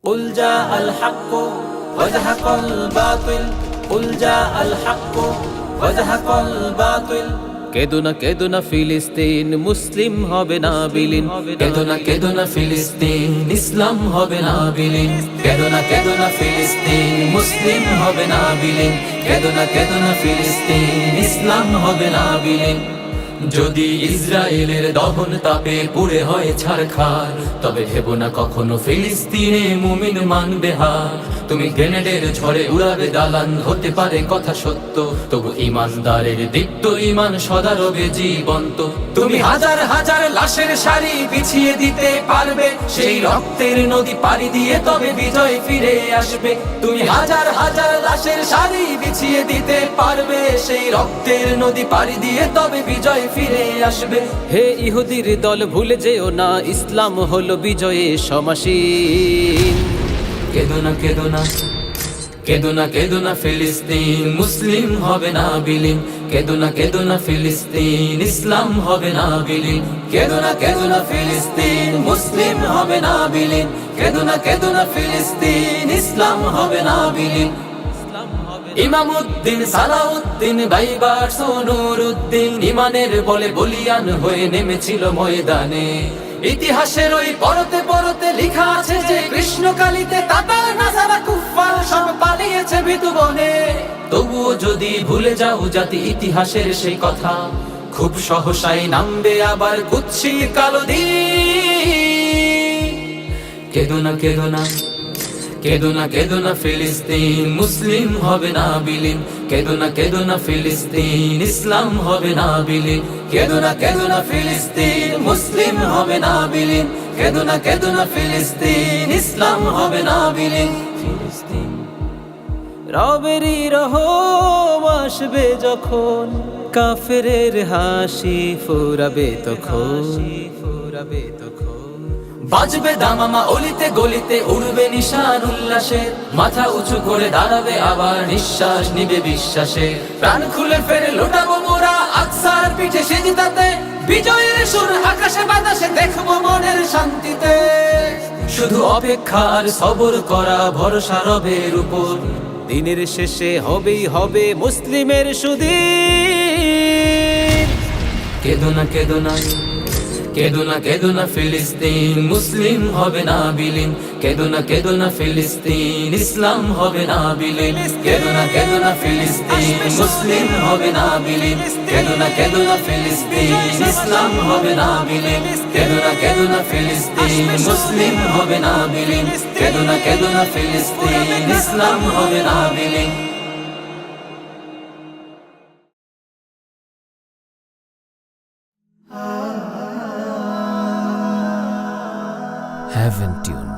قل جاء الحق وزهق الباطل قل جاء الحق وزهق الباطل কেদো না ফিলিস্তিন মুসলিম হবে না বিলীন কেদো না ফিলিস্তিন ইসলাম হবে না বিলীন কেদো না ফিলিস্তিন মুসলিম হবে না বিলীন কেদো না ফিলিস্তিন ইসলাম হবে না বিলীন যদি ইসরায়েলের দহন তাপে পুড়ে হয় ছারখার তবে ভেবো না কখনো ফিলিস্তিনে মুমিন মানবে হার তুমি গ্রেনেডের ঝড়ে উড়াবে দালান হতে পারে কথা সত্য তবু ইমানদারের দীপ্ত ইমান সদা রবে জীবন্ত তুমি হাজার হাজার লাশের সারি বিছিয়ে দিতে পারবে সেই রক্তের নদী পাড়ি দিয়ে তবে বিজয় ফিরে আসবে তুমি হাজার হাজার লাশের সারি বিছিয়ে দিতে পারবে সেই রক্তের নদী পাড়ি দিয়ে তবে বিজয় ফিরে আসবে হে ইহুদির দল ভুলে যেও না ইসলাম হলো বিজয়ে সমাসীন কেদো না ফিলিস্তিন মুসলিম হবে না বিলীন কেদো না ফিলিস্তিন ইসলাম হবে না বিলীন কেদো না ফিলিস্তিন মুসলিম হবে না বিলীন কেদো না ফিলিস্তিন ইসলাম হবে না বিলীন ইমামউদ্দিন সালাউদ্দিন বাইবার সোনুরউদ্দিন ইমানের বলে বলিয়ান হয়ে নেমেছিল ময়দানে ইতিহাসের ওই পরতে পরতে লেখা আছে যে কৃষ্ণকালীতে তাতার নাজারা কুফফার সব পালিয়েছে ভীতু বনে তবুও যদি ভুলে যাও জাতি ইতিহাসের সেই কথা খুব সহসাই নামবে আবার কুৎসিত কালো দিন কেদো না ফিলিস্তিন মুসলিম হবে না বিলীন কেদো না ফিলিস্তিন ইসলাম হবে না বিলীন কেদো না ফিলিস্তিন মুসলিম হবে না বিলীন কেদো না ফিলিস্তিন ইসলাম হবে না বিলীন রবেরই রহম আসবে যখন কাফেরের হাসি ফুরাবে তখন বাজবে দামামা অলিতে গলিতে উড়বে নিশান উল্লাসে মাথা উঁচু করে দাঁড়াবে আবার নিঃশ্বাস নিবে বিশ্বাসে প্রাণ খুলে ফেরে লোটাবো মোরা আকসার পিঠে সেজদাতে বিজয়ের সুর আকাশে বাতাসে দেখবো মনের শান্তিতে শুধু অপেক্ষা আর সবর করা ভরসা রবের উপর দিনের শেষে হবেই হবে মুসলিমের সুদিন কেদো না ফিলিস্তিন মুসলিম হবে না বিলীন কেদো না ফিলিস্তিন ইসলাম হবে না বিলীন কেদো না ফিলিস্তিন মুসলিম হবে না বিলীন কেদো না ফিলিস্তিন ইসলাম হবে না বিলীন কেদো না ফিলিস্তিন মুসলিম হবে না বিলীন কেদো না ফিলিস্তিন ইসলাম হবে না বিলীন Haven't you